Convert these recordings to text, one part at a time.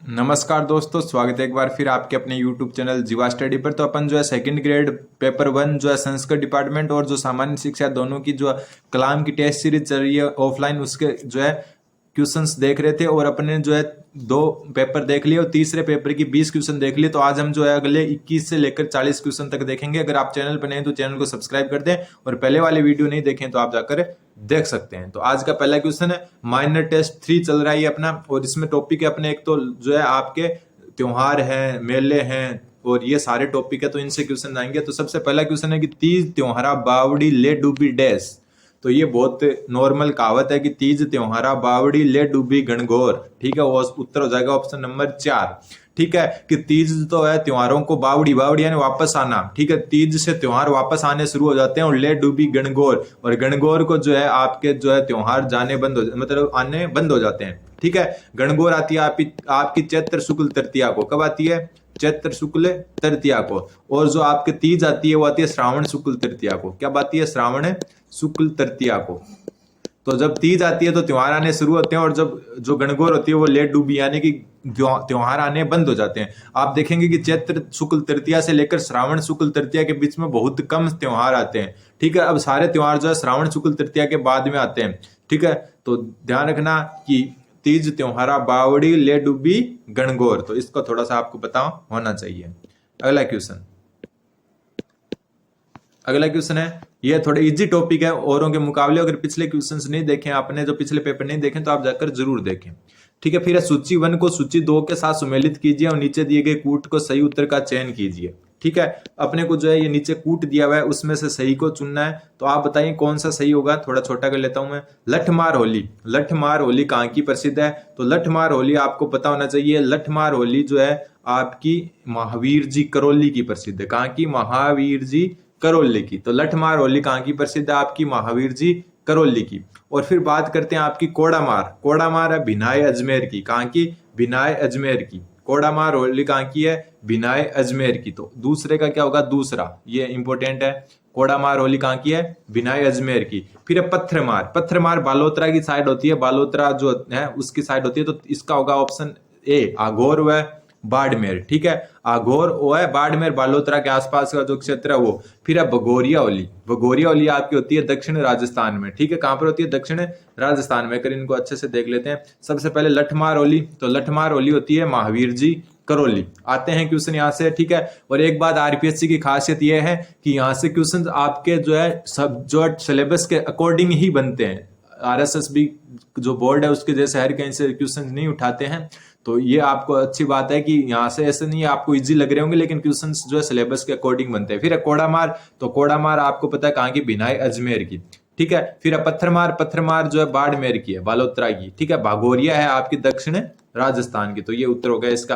नमस्कार दोस्तों, स्वागत है एक बार फिर आपके अपने YouTube चैनल जीवा स्टडी पर। तो अपन जो है सेकंड ग्रेड पेपर 1 जो है संस्कृत डिपार्टमेंट और जो सामान्य शिक्षा दोनों की जो कलाम की टेस्ट सीरीज चल रही है ऑफलाइन, उसके जो है क्वेश्चंस देख रहे थे। और अपने जो है 2 पेपर देख लिए और तीसरे पेपर की 20 क्वेश्चन देख लिए। तो आज हम जो है अगले 21 से लेकर 40 क्वेश्चन तक देखेंगे। अगर आप चैनल पर नए हैं तो चैनल को सब्सक्राइब कर दें और पहले वाले वीडियो नहीं देखें तो आप जाकर देख सकते हैं। तो आज का पहला क्वेश्चन है, माइनर टेस्ट 3 चल रहा है ये अपना, और इसमें टॉपिक है अपने एक तो जो है आपके त्योहार हैं, मेले हैं और ये सारे टॉपिक है, तो इनसे क्वेश्चन आएंगे। तो सबसे पहला क्वेश्चन है कि तीज त्योहारा बावड़ी ले डूबी डैश। तो ये बहुत नॉर्मल कहावत है कि तीज त्योहारा बावड़ी ले डूबी गणगौर। ठीक है, वो उत्तर हो जाएगा ऑप्शन नंबर 4। ठीक है, कि तीज तो है त्योहारों को, बावड़ी बावड़ी यानी वापस आना। ठीक है, तीज से त्योहार वापस आने शुरू हो जाते हैं। और ले डूबी गणगौर, और गणगौर को जो है आपके जो है त्योहार जाने बंद हो, मतलब आने बंद हो जाते हैं। ठीक है, गणगौर आती है आपकी चैत्र शुक्ल तृतीया को। कब आती है? चैत्र शुक्ल तृतीया को। और जो आपके तीज आती है वो आती है श्रावण शुक्ल तृतीया को। क्या आती है? श्रावण शुक्ल तृतीया को। तो जब तीज आती है तो त्योहार आने शुरू होते हैं, और जब जो गणगौर होती है वो लेट डूबी यानी कि त्योहार आने बंद हो जाते हैं। आप देखेंगे कि चैत्र शुक्ल तृतीया से लेकर श्रावण शुक्ल तृतीया के बीच में बहुत कम त्योहार आते हैं। ठीक है, अब सारे त्योहार जो है श्रावण शुक्ल तृतीया के बाद में आते हैं। ठीक है, तो ध्यान रखना कि तीज त्योहारा बावड़ी ले डूबी गणगौर, तो इसको थोड़ा सा आपको पता होना चाहिए। अगला क्वेश्चन है, ये थोड़े इजी टॉपिक है औरों के मुकाबले। अगर पिछले क्वेश्चंस नहीं देखे आपने, जो पिछले पेपर नहीं देखे, तो आप जाकर जरूर देखें। ठीक है, फिर सूची 1 को सूची 2 के साथ सुमेलित कीजिए और नीचे दिए गए कूट को सही उत्तर का चयन कीजिए। ठीक है, अपने को जो है ये नीचे कूट दिया हुआ है, उसमें से सही को चुनना है। तो आप बताइए कौन सा सही होगा। थोड़ा छोटा कर लेता हूं मैं। लठमार होली, लठमार होली कहाँ की प्रसिद्ध है? तो लठमार होली आपको पता होना चाहिए। लठमार होली जो है आपकी महावीर जी करौली की प्रसिद्ध है। कहाँ की? महावीर जी करौली की। तो लठमार होली कहाँ की प्रसिद्ध है? आपकी महावीर जी करौली की। और फिर बात करते हैं आपकी कोड़ामार। कोड़ामार है भिनाय अजमेर की। कहाँ की? भिनाय अजमेर की। कोड़ामार होली कहाँ की है? भिनाय अजमेर की। तो दूसरे का क्या होगा? दूसरा, ये इंपॉर्टेंट है। कोड़ामार होली कहाँ की है? भिनाय अजमेर की। फिर है पत्थरमार। पत्थरमार बालोतरा की साइड होती है, बालोतरा जो है उसकी साइड होती है। तो इसका होगा ऑप्शन ए, आघोर व बाड़मेर। ठीक है, आघोर वो है बाड़मेर बालोतरा के आसपास का जो क्षेत्र है वो। फिर है भगोरिया होली। भगोरिया होली आपकी होती है दक्षिण राजस्थान में। ठीक है, कहां पर होती है? दक्षिण राजस्थान में। कर इनको अच्छे से देख लेते हैं। सबसे पहले लठमार होली, तो लठमार होली होती है महावीर जी करौली। आते हैं क्वेश्चन यहाँ से। ठीक है, और एक बात आरपीएससी की खासियत यह है कि यहाँ से क्वेश्चन आपके जो है सब जो सिलेबस के अकॉर्डिंग ही बनते हैं। आरएसएस जो बोर्ड है उसके जैसे हर कहीं से क्वेश्चन नहीं उठाते हैं। तो ये आपको अच्छी बात है कि यहाँ से ऐसे नहीं है, आपको इजी लग रहे होंगे लेकिन क्वेश्चंस जो है सिलेबस के अकॉर्डिंग बनते हैं। फिर है कोड़ामार, तो कोड़ामार आपको पता है कहाँ की? भिनाय अजमेर की। ठीक है, फिर है पत्थरमार। पत्थरमार जो है बाड़मेर की है, बालोतरा की। ठीक है, भागोरिया है आपकी दक्षिण राजस्थान की। तो ये उत्तर हो गया इसका।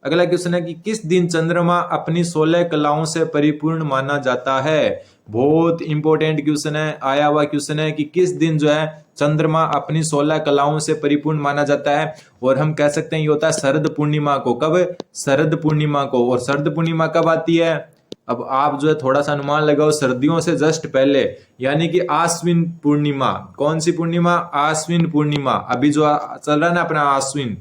अगला क्वेश्चन है कि किस दिन चंद्रमा अपनी 16 कलाओं से परिपूर्ण माना जाता है? बहुत इंपॉर्टेंट क्वेश्चन है, आया हुआ क्वेश्चन है कि किस दिन जो है चंद्रमा अपनी 16 कलाओं से परिपूर्ण माना जाता है। और हम कह सकते हैं ये होता है शरद पूर्णिमा को। कब? शरद पूर्णिमा को। और शरद पूर्णिमा कब आती है? अब आप जो है थोड़ा सा अनुमान लगाओ, सर्दियों से जस्ट पहले, यानी कि आश्विन पूर्णिमा। कौन सी पूर्णिमा? आश्विन पूर्णिमा। अभी जो चल रहा है ना अपना आश्विन,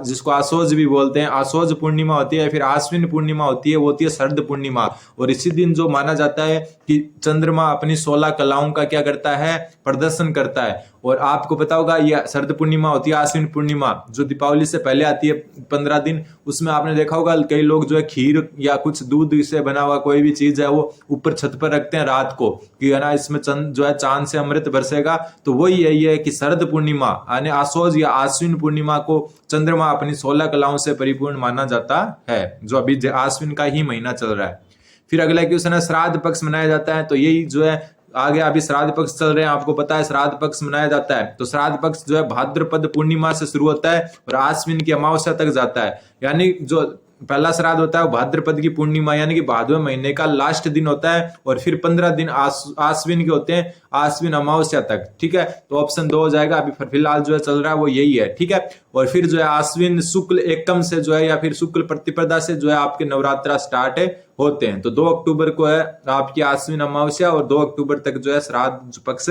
जिसको आसोज भी बोलते हैं, आसोज पूर्णिमा होती है। फिर आश्विन पूर्णिमा होती है, वो होती है शरद पूर्णिमा। और इसी दिन जो माना जाता है कि चंद्रमा अपनी 16 कलाओं का क्या करता है? प्रदर्शन करता है। और आपको पता होगा ये शरद पूर्णिमा होती है, आश्विन पूर्णिमा जो दीपावली से पहले आती है 15 दिन। उसमें आपने देखा होगा कई लोग जो है खीर या कुछ दूध से बना हुआ कोई भी चीज है वो ऊपर छत पर रखते हैं रात को, कि है ना इसमें चंद जो है चांद से अमृत बरसेगा। तो वही यही है कि शरद पूर्णिमा यानी आसोज या आश्विन पूर्णिमा को चंद्रमा अपनी 16 कलाओं से परिपूर्ण माना जाता है, जो अभी आश्विन का ही महीना चल रहा है। फिर अगला क्वेश्चन है, श्राद्ध पक्ष मनाया जाता है। तो यही जो है आगे अभी श्राद्ध पक्ष चल रहे हैं, आपको पता है श्राद्ध पक्ष मनाया जाता है। तो श्राद्ध पक्ष जो है भाद्रपद पूर्णिमा से शुरू होता है और आश्विन की अमावस्या तक जाता है। यानी जो पहला श्राद्ध होता है भाद्रपद की पूर्णिमा यानी कि भादवे महीने का लास्ट दिन होता है, और फिर 15 दिन आश्विन के होते हैं, आश्विन अमावस्या तक। ठीक है, तो ऑप्शन 2 हो जाएगा। अभी फिलहाल जो है चल रहा है वो यही है। ठीक है, और फिर जो है आश्विन शुक्ल एकम से जो है या फिर शुक्ल प्रतिपदा से जो है आपके नवरात्रा स्टार्ट होते हैं। तो 2 अक्टूबर को है आपकी आश्विन अमावस्या और 2 अक्टूबर तक जो है श्राद्ध पक्ष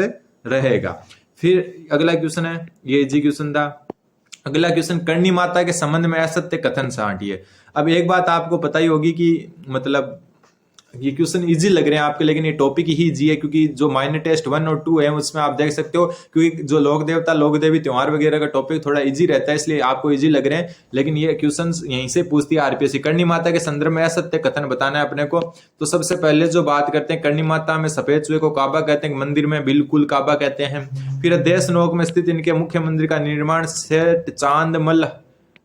रहेगा। फिर अगला क्वेश्चन है, ये इजी क्वेश्चन था, अगला क्वेश्चन, करणी माता के संबंध में असत्य कथन छांटिए। अब एक बात आपको पता ही होगी कि मतलब ये क्वेश्चन इजी लग रहे हैं आपके, लेकिन ये टॉपिक ही इजी है, क्योंकि जो माइनर टेस्ट 1 और 2 है उसमें आप देख सकते हो, क्योंकि जो लोक देवता लोक देवी त्योहार वगैरह का टॉपिक थोड़ा इजी रहता है, इसलिए आपको इजी लग रहे हैं। लेकिन ये क्वेश्चन यहीं से पूछती है आरपीएससी। करणी माता के संदर्भ में असत्य कथन बताना है अपने को। तो सबसे पहले जो बात करते हैं, करणी माता में सफेद चूहे को काबा कहते हैं, मंदिर में बिल्कुल काबा कहते हैं। फिर देशनोक में स्थित इनके मुख्य मंदिर का निर्माण सेठ चांदमल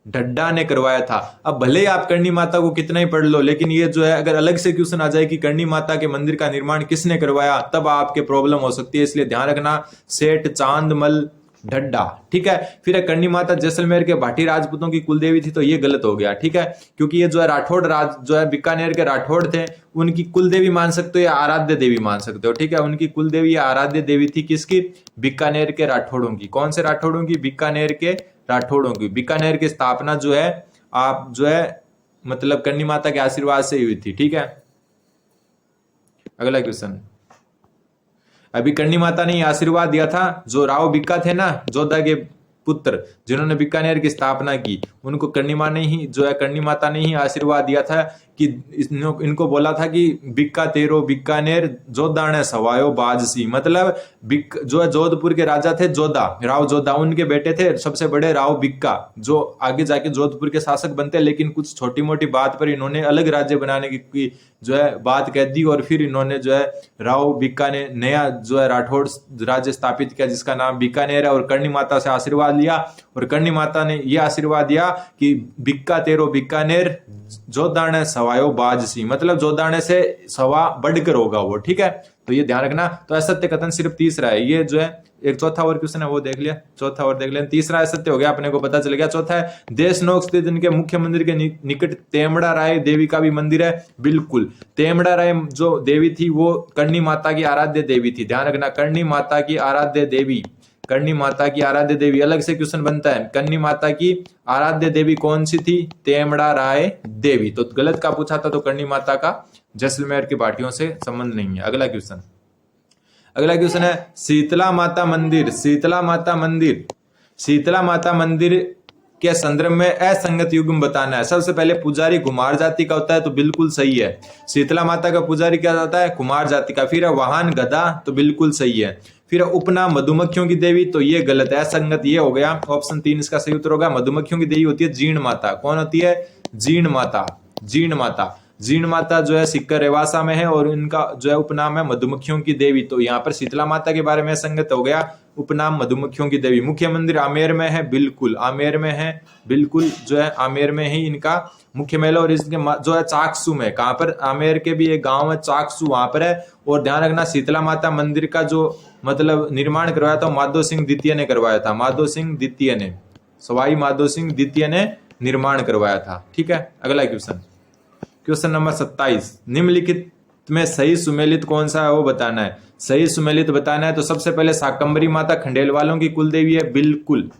ढड्डा ने करवाया था। अब भले ही आप करणी माता को कितना ही पढ़ लो, लेकिन ये जो है अगर अलग से क्वेश्चन आ जाए कि करणी माता के मंदिर का निर्माण किसने करवाया, तब आपके प्रॉब्लम हो सकती है। इसलिए ध्यान रखना, सेठ चांदमल ढड्डा। ठीक है। फिर करणी माता जैसलमेर के भाटी राजपूतों की कुलदेवी थी, तो ये गलत हो गया। ठीक है, क्योंकि ये जो है राठौड़ राज जो है बीकानेर के राठौड़ थे, उनकी कुलदेवी मान सकते हो या आराध्य देवी मान सकते हो। ठीक है, उनकी कुलदेवी या आराध्य देवी थी किसकी? बीकानेर के राठौड़ों की। कौन से राठौड़ों की? बीकानेर के राठौड़ों की। बीकानेर की स्थापना जो है आप जो है मतलब करणी माता के आशीर्वाद से हुई थी। ठीक है, अगला क्वेश्चन, अभी करणी माता ने आशीर्वाद दिया था, जो राव बिक्का थे ना, जोधा के पुत्र, जिन्होंने बीकानेर की स्थापना की, उनको करणी माता ने ही जो है करणी माता ने ही आशीर्वाद दिया था कि इनको बोला था कि बिक्का तेरो बीकानेर जोधाने सवायो बाजसी। मतलब जो है जोधपुर के राजा थे जोधा, राव जोधा, उनके बेटे थे सबसे बड़े राव बिक्का, जो आगे जाके जोधपुर के शासक बनते। लेकिन कुछ छोटी मोटी बात पर इन्होंने अलग राज्य बनाने की जो है बात कह दी, और फिर इन्होंने जो है राव बिक्का ने नया जो है राठौड़ राज्य स्थापित किया, जिसका नाम बीकानेर है, और करणी माता से आशीर्वाद लिया। और करणी माता ने यह आशीर्वाद दिया कि बिक्का तेरो बीकानेर जोधाने सवायो बाजसी, मतलब जोधाने से सवा बढ़कर होगा वो। ठीक है, तो ये ध्यान रखना। तो असत्य कथन सिर्फ तीसरा है, ये जो है एक चौथा और क्वेश्चन है वो देख लिया, चौथा और देख लिया। तीसरा असत्य हो गया, अपने को पता चल गया। चौथा है, देशनोक स्थित इनके मुख्य मंदिर के निकट तेमड़ा राय देवी का भी मंदिर है। बिल्कुल, तेमड़ा राय जो देवी थी वो करणी माता की आराध्य देवी थी। ध्यान रखना, करणी माता की आराध्य देवी, करणी माता की आराध्य देवी। अलग से क्वेश्चन बनता है, करणी माता की आराध्य देवी कौन सी थी? तेमड़ा राय देवी। तो गलत का पूछा था, तो करणी माता का जैसलमेर की भाटियों से संबंध नहीं है। अगला क्वेश्चन, अगला क्वेश्चन है, शीतला माता मंदिर, शीतला माता मंदिर, शीतला माता मंदिर के संदर्भ में असंगत युग्म बताना है। सबसे पहले, पुजारी कुमार जाति का होता है, तो बिल्कुल सही है। शीतला माता का पुजारी क्या होता है? कुमार जाति का। फिर वाहन गधा, तो बिल्कुल सही है। फिर उपनाम मधुमक्खियों की देवी, तो ये गलत है, असंगत ये हो गया। ऑप्शन 3 इसका सही उत्तर होगा। मधुमक्खियों की देवी होती है जीर्ण माता। कौन होती है? जीर्ण माता। जीर्ण माता, जीर्ण माता जो है सिक्कर रेवासा में है, और इनका जो है उपनाम है मधुमक्खियों की देवी। तो यहाँ पर शीतला माता के बारे में संगत हो गया, उपनाम मधुमक्खियों की देवी। मुख्य मंदिर आमेर में है, बिल्कुल आमेर में है, बिल्कुल जो है आमेर में ही इनका मुख्य महल। और इसके जो है चाकसू में, कहां पर? आमेर के भी एक गांव है चाकसू, वहां पर है। और ध्यान रखना, शीतला माता मंदिर का जो मतलब निर्माण करवाया था माधो सिंह द्वितीय ने करवाया था। माधो सिंह द्वितीय ने, सवाई माधो सिंह द्वितीय ने निर्माण करवाया था। ठीक है, अगला क्वेश्चन, क्वेश्चन नंबर 27, निम्नलिखित में सही सुमेलित कौन सा है वो बताना है। सही सुमेलित बताना है, तो सबसे पहले शाकंभरी माता खंडेल वालों की कुलदेवी है, बिल्कुल।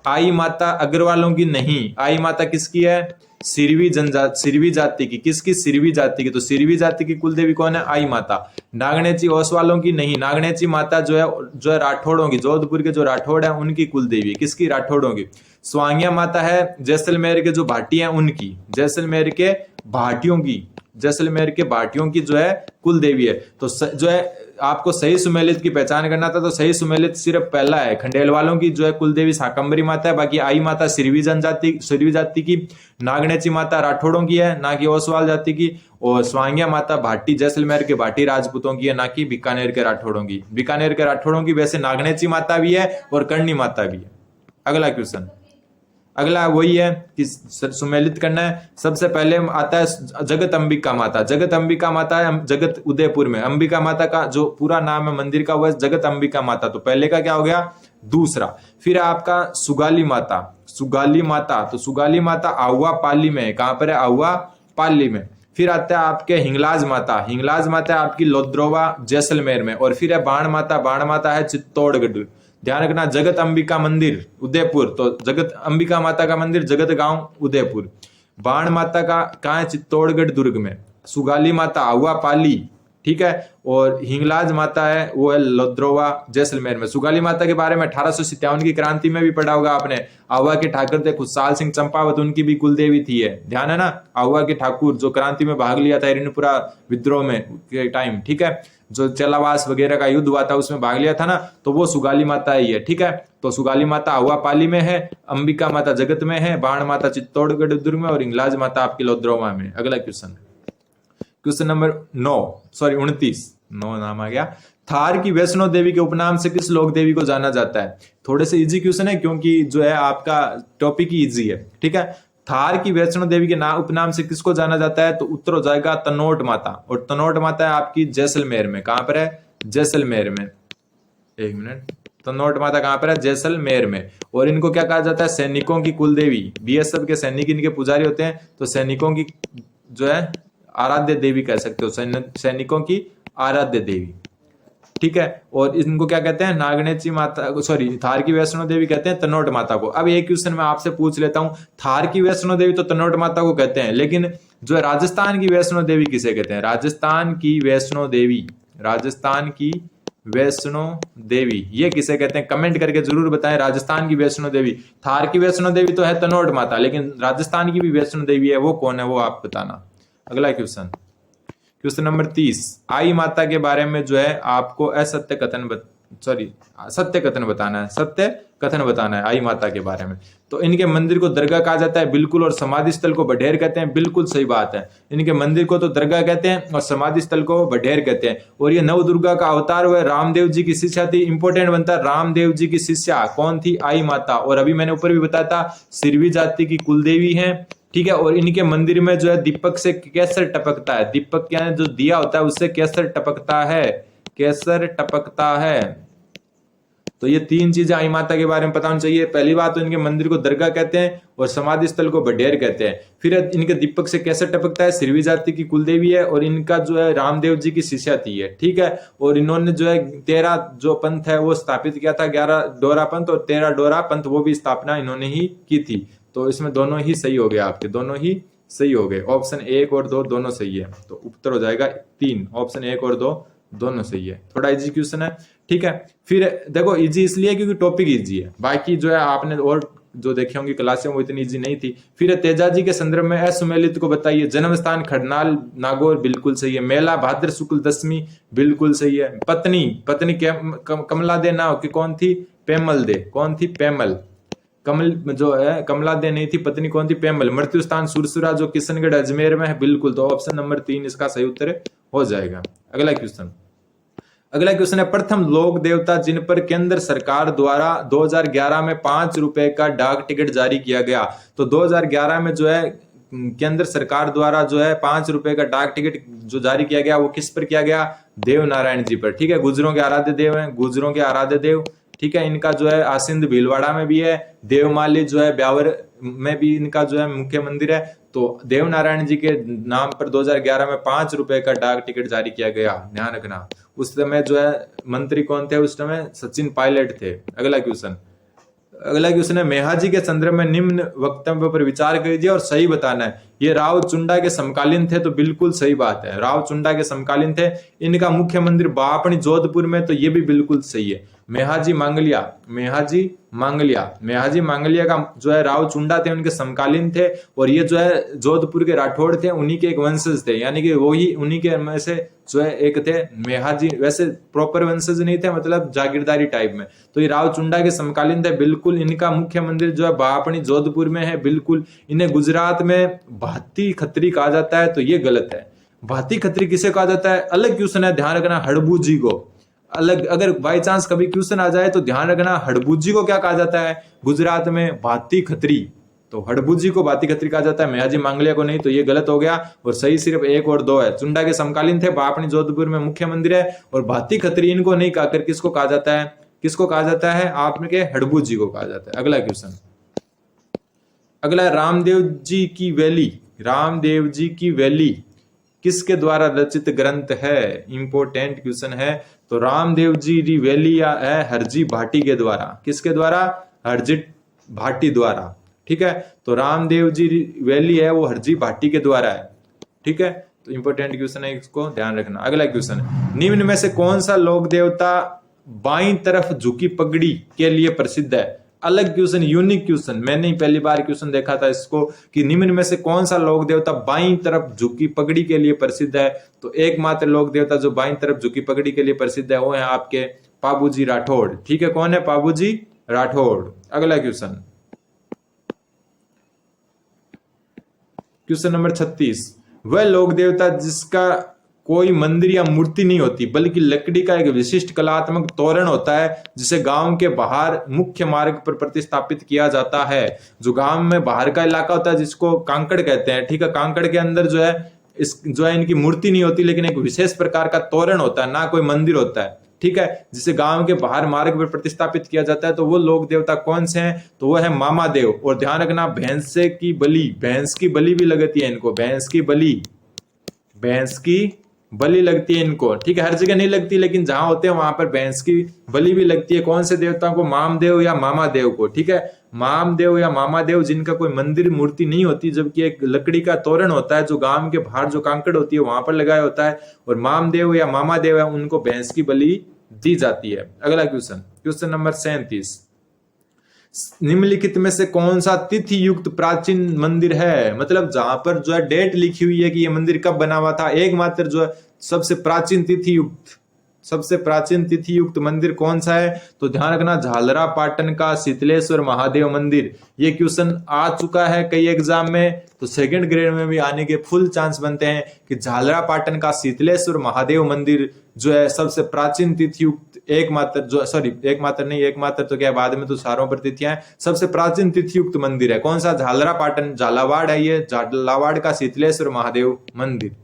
आई माता अग्रवालों की नहीं, आई माता किसकी है? सिरवी जनजाति, सिरवी जाति की। किसकी? सिरवी जाति की। तो सिरवी जाति की कुलदेवी कौन है? आई माता। नागनेची ओसवालों की नहीं, नागनेची माता जो है राठौड़ों की, जोधपुर के जो राठौड़ है उनकी कुलदेवी। किसकी? राठौड़ों की। स्वांगिया माता है जैसलमेर के जो भाटी हैं उनकी, जैसलमेर के भाटियों की, जैसलमेर के भाटियों की जो है कुल देवी है। तो जो है आपको सही सुमेलित की पहचान करना था, तो सही सुमेलित सिर्फ पहला है, खंडेल वालों की जो है कुल देवी शाकंभरी माता है। बाकी आई माता सिरवी जनजाति, सिरवी जाति की। नागनेची माता राठौड़ों की है, ना कि ओसवाल जाति की। और स्वांगिया माता भाटी, जैसलमेर के भाटी राजपूतों की है, ना कि बीकानेर के राठौड़ों की। बीकानेर के राठौड़ों की वैसे नागनेची माता भी है और करणी माता भी है। अगला क्वेश्चन, अगला वही है कि सुमेलित करना है। सबसे पहले आता है जगत अंबिका माता। जगत अंबिका माता है जगत उदयपुर में। अंबिका माता का जो पूरा नाम है मंदिर का, वह जगत अंबिका माता। तो पहले का क्या हो गया? दूसरा। फिर आपका सुगाली माता, सुगाली माता, तो सुगाली माता आहुआ पाली में है। कहां पर है? आहुआ पाली में। फिर आता है आपके हिंगलाज माता, हिंगलाज माता है आपकी लोद्रोवा जैसलमेर में। और फिर है बाण माता, बाण माता है चित्तौड़गढ़। ध्यान रखना, जगत अंबिका मंदिर उदयपुर, तो जगत अंबिका माता का मंदिर जगत गांव उदयपुर। बाण माता का कहाँ है? चित्तौड़गढ़ दुर्ग में। सुगाली माता आहुआ पाली, ठीक है। और हिंगलाज माता है वो है लोद्रोवा जैसलमेर में। सुगाली माता के बारे में 1857 की क्रांति में भी पढ़ा होगा आपने। आहुआ के ठाकुर थे खुशहाल सिंह चंपावत, उनकी भी कुलदेवी थी है, ध्यान है ना। आहुआ के ठाकुर जो क्रांति में भाग लिया था हिरण्यपुरा विद्रोह में के टाइम, ठीक है, जो चलावास वगैरह का युद्ध हुआ था उसमें भाग लिया था ना, तो वो सुगाली माता ही है, ठीक है। तो सुगाली माता आहुआ पाली में है, अंबिका माता जगत में है, बाण माता चित्तौड़गढ़ दुर्ग में, और हिंगलाज माता आपकी लोद्रोवा में। अगला क्वेश्चन नंबर 29 नाम आ गया। थार की वैष्णो देवी के उपनाम से किस लोक देवी को जाना जाता है? थोड़े से इजी क्वेश्चन है क्योंकि जो है आपका टॉपिक ही इजी है, ठीक है। थार की वैष्णो देवी के नाम उपनाम से किसको जाना जाता है? तो उत्तर हो जाएगा तनोट माता, और तनोट माता है आपकी जैसलमेर में। कहां पर है? जैसलमेर में। एक मिनट, तनोट माता कहां पर है? जैसलमेर में। और इनको क्या कहा जाता है? सैनिकों की कुलदेवी। बीएसएफ के सैनिक इनके पुजारी होते हैं, तो सैनिकों की जो है आराध्य देवी कह सकते हो, सैनिकों की आराध्य देवी, ठीक है। और इनको क्या कहते हैं? नागनेची माता, सॉरी, थार की वैष्णो देवी कहते हैं तनोट माता को। अब एक क्वेश्चन मैं आपसे पूछ लेता हूं, थार की वैष्णो देवी तो तनोट माता को कहते हैं, लेकिन जो है राजस्थान की वैष्णो देवी किसे कहते हैं? राजस्थान की वैष्णो देवी, राजस्थान की वैष्णो देवी ये किसे कहते हैं? कमेंट करके जरूर बताएं। राजस्थान की वैष्णो देवी, थार की वैष्णो देवी तो है तनोट माता, लेकिन राजस्थान की भी वैष्णो देवी है, वो कौन है वो आप बताना। अगला क्वेश्चन नंबर 30। आई माता के बारे में जो है आपको असत्य कथन सत्य कथन बताना है, सत्य कथन बताना है आई माता के बारे में। तो इनके मंदिर को दरगाह कहा जाता है, बिल्कुल, और समाधि स्थल को बढेर कहते हैं, बिल्कुल सही बात है। इनके मंदिर को तो दरगाह कहते हैं और समाधि स्थल को बढेर कहते हैं। और ये नव दुर्गा का अवतार हुआ, रामदेव जी की शिष्या थी। इंपोर्टेंट बनता है, रामदेव जी की शिष्या कौन थी? आई माता। और अभी मैंने ऊपर भी बताया था सिरवी जाति की कुलदेवी है, ठीक है। और इनके मंदिर में जो है दीपक से केसर टपकता है, दीपक क्या है? जो दिया होता है उससे केसर टपकता है, केसर टपकता है। तो ये तीन चीजें आई माता के बारे में पता होनी चाहिए। पहली बात तो इनके मंदिर को दरगाह कहते हैं और समाधि स्थल को बढेर कहते हैं। फिर इनके दीपक से कैसे टपकता है, सिरवी जाति की कुलदेवी है, और इनका जो है रामदेव जी की शिष्या थी है, ठीक है। और इन्होंने जो है 13 जो पंथ है वो स्थापित किया था, 11 डोरा पंथ और 13 डोरा पंथ, वो भी स्थापना इन्होंने ही की थी। तो इसमें दोनों ही सही हो गए, आपके दोनों ही सही हो गए। ऑप्शन 1 और 2 दोनों सही है, तो उत्तर हो जाएगा 3। ऑप्शन 1 और 2 दोनों सही है। थोड़ा इजी क्वेश्चन है, ठीक है। फिर देखो इजी इसलिए क्योंकि टॉपिक इजी है, बाकी जो है आपने और जो देखे होंगे क्लासें वो इतनी इजी नहीं थी। फिर तेजाजी के संदर्भ में असुमेलित को बताइए। जन्म स्थान खड़नाल नागौर, बिल्कुल सही है। मेला भाद्र शुक्ल दशमी, बिल्कुल सही है। पत्नी कमला दे नाव की कौन थी? पेमल दे। कौन थी? पेमल। कमल जो है कमला दे नहीं थी, पत्नी कौन थी? पेमल। मृत्यु स्थान सुरसुरा जो किशनगढ़ अजमेर में है, बिल्कुल। तो ऑप्शन नंबर 3 इसका सही उत्तर हो जाएगा। अगला क्वेश्चन है, प्रथम लोक देवता जिन पर केंद्र सरकार द्वारा 2011 में 5 रुपए का डाक टिकट जारी किया गया। तो 2011 में जो है केंद्र सरकार द्वारा जो है 5 रुपए का डाक टिकट जो जारी किया गया वो किस पर किया गया? देव नारायण जी पर, ठीक है। गुजरों के आराध्य देव हैं, गुजरों के आराध्य देव, ठीक है। इनका जो है आसिंद भीलवाड़ा में भी है, देवमाली जो है ब्यावर में भी इनका जो है मुख्य मंदिर है। तो देव नारायण जी के नाम पर 2011 में 5 रुपए का डाक टिकट जारी किया गया, ध्यान रखना। उस समय जो है मंत्री कौन थे? उस समय सचिन पायलट थे। अगला क्वेश्चन है, मेहाजी के संदर्भ में निम्न वक्तव्य पर विचार कीजिए और सही बताना है। ये राव चुंडा के समकालीन थे, तो बिल्कुल सही बात है, राव चुंडा के समकालीन थे। इनका मुख्य मंदिर बापणी जोधपुर में, तो ये भी बिल्कुल सही है। मेहाजी मांगलिया का जो है राव चुंडा थे, उनके समकालीन थे। और ये जो है जोधपुर के राठौड़ थे, उन्हीं के एक वंशज थे, यानी कि वो ही उन्हीं के में से जो है एक थे मेहाजी। वैसे प्रॉपर वंशज नहीं थे, मतलब जागीरदारी टाइप में। तो ये राव चुंडा के समकालीन थे, बिल्कुल। इनका मुख्य मंदिर जो है बापणी जोधपुर में है, बिल्कुल। इन्हें गुजरात में भाती खत्री कहा जाता है, तो ये गलत है। भाती खत्री किसे कहा जाता है? अलग क्वेश्चन है, ध्यान रखना। हड़बूजी को अलग, अगर बाई चांस कभी क्वेश्चन आ जाए तो ध्यान रखना, हड़बूजी को क्या कहा जाता है गुजरात में? भाती खत्री। तो हड़बूजी को भाती खत्री कहा जाता है, मेहाजी मांगलिया को नहीं। तो ये गलत हो गया, और सही सिर्फ 1 और 2 है। चुंडा के समकालीन थे, बापणी जोधपुर में मुख्य मंदिर है, और भाती खत्री इनको नहीं कहकर किसको कहा जाता है? किसको कहा जाता है? आपके हड़बूजी को कहा जाता है। अगला है रामदेव जी की वैली किसके द्वारा रचित ग्रंथ है? इंपोर्टेंट क्वेश्चन है। तो रामदेव जी री वैली है हरजी भाटी के द्वारा। किसके द्वारा? हरजी भाटी द्वारा, ठीक है। तो रामदेव जी वैली है वो हरजी भाटी के द्वारा है, ठीक है। तो इंपॉर्टेंट क्वेश्चन है, इसको ध्यान रखना। अगला क्वेश्चन, निम्न में से कौन सा लोक देवता बाईं तरफ झुकी पगड़ी के लिए प्रसिद्ध है? अलग क्वेश्चन, यूनिक क्वेश्चन, मैंने ही पहली बार क्वेश्चन देखा था इसको कि निम्न में से कौन सा लोक देवता बाईं तरफ झुकी पगड़ी के लिए प्रसिद्ध है? तो एकमात्र लोक देवता जो बाईं तरफ झुकी पगड़ी के लिए प्रसिद्ध है वो है आपके पाबूजी राठौड़। ठीक है, कौन है? पाबूजी राठौड़। अगला क्वेश्चन, क्वेश्चन नंबर 36, वह लोक देवता जिसका कोई मंदिर या मूर्ति नहीं होती बल्कि लकड़ी का एक विशिष्ट कलात्मक तोरण होता है जिसे गांव के बाहर मुख्य मार्ग पर प्रतिस्थापित किया जाता है। जो गांव में बाहर का इलाका होता है जिसको कांकड़ कहते हैं, ठीक है, कांकड़ के अंदर जो है इनकी मूर्ति नहीं होती लेकिन एक विशेष प्रकार का तोरण होता है, ना कोई मंदिर होता है, ठीक है, जिसे गांव के बाहर मार्ग पर प्रतिस्थापित किया जाता है। तो वो लोक देवता कौन से हैं? तो वो है मामादेव। और ध्यान रखना, भैंस की बलि भी लगती है इनको, भैंस की बलि लगती है इनको, ठीक है, हर जगह नहीं लगती लेकिन जहां होते हैं वहां पर भैंस की बलि भी लगती है। कौन से देवता को? मामदेव या मामादेव को, ठीक है, मामदेव या मामादेव, जिनका कोई मंदिर मूर्ति नहीं होती जबकि एक लकड़ी का तोरण होता है जो गांव के बाहर जो कांकड़ होती है वहां पर लगाया होता है, और मामदेव या मामादेव है उनको भैंस की बलि दी जाती है। अगला क्वेश्चन, क्वेश्चन नंबर 37, निम्नलिखित में से कौन सा तिथि युक्त प्राचीन मंदिर है? मतलब जहां पर जो है डेट लिखी हुई है कि ये मंदिर कब बना हुआ था, एकमात्र जो है सबसे प्राचीन तिथि युक्त मंदिर कौन सा है? तो ध्यान रखना, झालरा पाटन का शीतलेश्वर महादेव मंदिर। ये क्वेश्चन आ चुका है कई एग्जाम में, तो सेकंड ग्रेड में भी आने के फुल चांस बनते हैं कि झालरा पाटन का शीतलेश्वर महादेव मंदिर जो है सबसे प्राचीन तिथि युक्त एकमात्र तो क्या, बाद में तो सारों पर तिथियां हैं, सबसे प्राचीन तिथि युक्त मंदिर है। कौन सा? झालरा पाटन, झालावाड़ है ये, झालावाड़ का शीतलेश्वर महादेव मंदिर।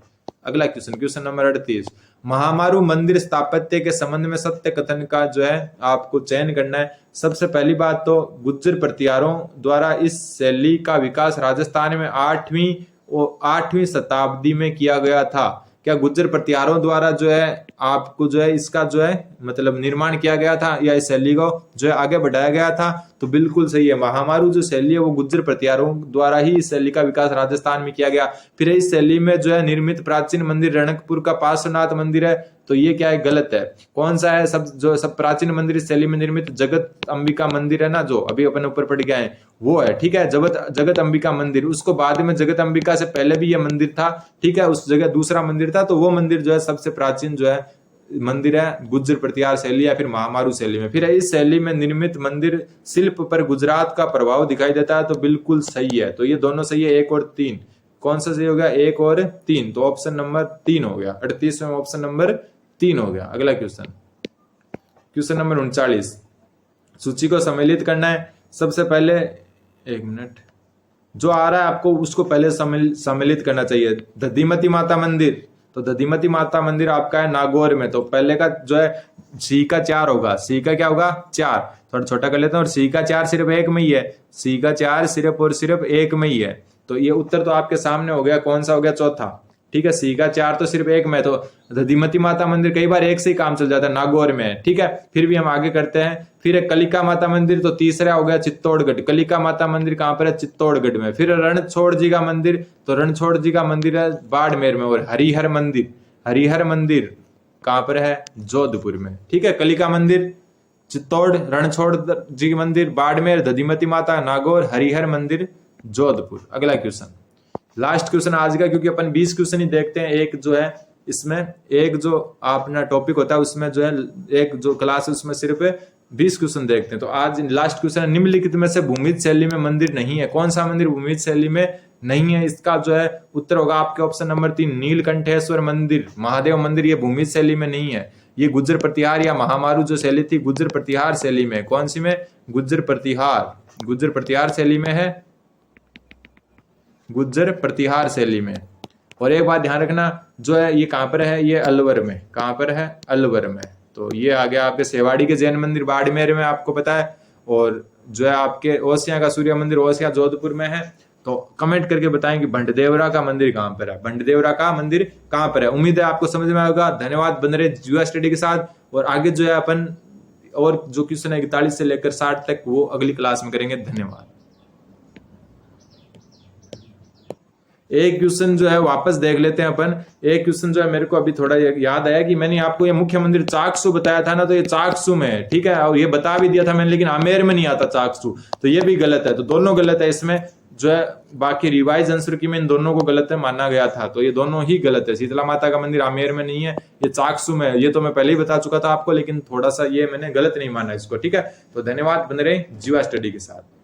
अगला क्वेश्चन, क्वेश्चन नंबर 38, महामारू मंदिर स्थापत्य के संबंध में सत्य कथन का जो है आपको चयन करना है। सबसे पहली बात तो गुज्जर प्रतिहारों द्वारा इस शैली का विकास राजस्थान में 8वीं शताब्दी में किया गया था। क्या गुज्जर प्रतिहारों द्वारा जो है आपको जो है इसका जो है मतलब निर्माण किया गया था या इस शैली को जो है आगे बढ़ाया गया था? तो बिल्कुल सही है, महामारू जो शैली है वो गुज्जर प्रतिहारों द्वारा ही इस शैली का विकास राजस्थान में किया गया। फिर इस शैली में जो है निर्मित प्राचीन मंदिर रणकपुर का पार्श्वनाथ मंदिर है, तो ये क्या है? गलत है। कौन सा है? सब प्राचीन मंदिर इस शैली में निर्मित जगत अंबिका मंदिर है ना, जो अभी अपन ऊपर पढ़ गए हैं वो है, ठीक है, जगत अंबिका मंदिर। उसको बाद में जगत अंबिका से पहले भी ये मंदिर था, ठीक है, उस जगह दूसरा मंदिर था, तो वो मंदिर जो है सबसे प्राचीन जो है मंदिर है गुज्जर प्रतिहार शैली या फिर महामारू शैली में। फिर इस शैली में निर्मित मंदिर शिल्प पर गुजरात का प्रभाव दिखाई देता है, तो बिल्कुल सही है। तो ये दोनों सही है, 1 और 3। कौन सा सही हो गया? 1 और 3, तो ऑप्शन नंबर 3 हो गया। 38 में ऑप्शन नंबर 3 हो गया। अगला क्वेश्चन, क्वेश्चन नंबर 39, सूची को सम्मिलित करना है। सबसे पहले 1 मिनट, जो आ रहा है आपको उसको पहले सम्मिलित करना चाहिए। दधिमती माता मंदिर, तो दधिमती माता मंदिर आपका है नागौर में, तो पहले का जो है सी का 4 होगा। सी का क्या होगा? 4, थोड़ा छोटा कर लेते हैं, और सी का 4 सिर्फ 1 में ही है, सी का 4 सिर्फ और सिर्फ 1 में ही है, तो ये उत्तर तो आपके सामने हो गया। कौन सा हो गया? चौथा, ठीक है, सी का 4 तो सिर्फ 1 में, तो दधिमती माता मंदिर कई बार 1 से ही काम चल जाता है, नागौर में, ठीक है। फिर भी हम आगे करते हैं। फिर कलिका माता मंदिर, तो तीसरा हो गया चित्तौड़गढ़। कलिका माता मंदिर कहां पर है? चित्तौड़गढ़ में। फिर रणछोड़ जी का मंदिर, तो रणछोड़ जी का मंदिर है बाड़मेर में। और हरिहर मंदिर कहां पर है? जोधपुर में, ठीक है। कलिका मंदिर चित्तौड़, रणछोड़ जी मंदिर बाड़मेर, दधिमती माता नागौर, हरिहर मंदिर जोधपुर। अगला क्वेश्चन, लास्ट क्वेश्चन आज का, क्योंकि अपन 20 क्वेश्चन ही देखते हैं। एक जो है इसमें एक जो अपना टॉपिक होता है उसमें जो है एक जो क्लास है उसमें सिर्फ 20 क्वेश्चन देखते हैं। तो आज लास्ट क्वेश्चन है, निम्नलिखित में से भूमिज शैली में मंदिर नहीं है। कौन सा मंदिर भूमिज शैली में नहीं है? इसका जो है उत्तर होगा आपके ऑप्शन नंबर 3, नीलकंठेश्वर मंदिर, महादेव मंदिर। ये भूमिज शैली में नहीं है, ये गुज्जर प्रतिहार या महामारू जो शैली थी गुज्जर प्रतिहार शैली में। कौन सी में? गुज्जर प्रतिहार शैली में है, गुज्जर प्रतिहार शैली में। और एक बात ध्यान रखना, जो है ये कहां पर है? ये अलवर में। कहां पर है? अलवर में। तो ये आ गया आपके सेवाड़ी के जैन मंदिर बाड़मेर में, आपको पता है। और जो है आपके ओसिया का सूर्य मंदिर ओसिया जोधपुर में है। तो कमेंट करके बताएं कि भंडदेवरा का मंदिर कहां पर है, भंडदेवरा का मंदिर कहां पर है। उम्मीद है आपको समझ में आएगा। धन्यवाद, बन रहे युवा स्टडी के साथ। और आगे जो है अपन और जो क्वेश्चन है 41 से लेकर 60 तक वो अगली क्लास में करेंगे। धन्यवाद। एक क्वेश्चन जो है वापस देख लेते हैं अपन। एक क्वेश्चन जो है मेरे को अभी थोड़ा याद आया कि मैंने आपको ये मुख्य मंदिर चाकसू बताया था ना, तो ये चाकसू में है, ठीक है, और ये बता भी दिया था मैंने, लेकिन आमेर में नहीं आता चाकसू, तो ये भी गलत है। तो दोनों गलत है इसमें जो है, बाकी रिवाइज आंसर की में इन दोनों को गलत है माना गया था, तो ये दोनों ही गलत है। शीतला माता का मंदिर आमेर में नहीं है, ये चाकसू में है। ये तो मैं पहले ही बता चुका था आपको, लेकिन थोड़ा सा ये मैंने गलत नहीं माना इसको, ठीक है। तो धन्यवाद, बने रहे जीवा स्टडी के साथ।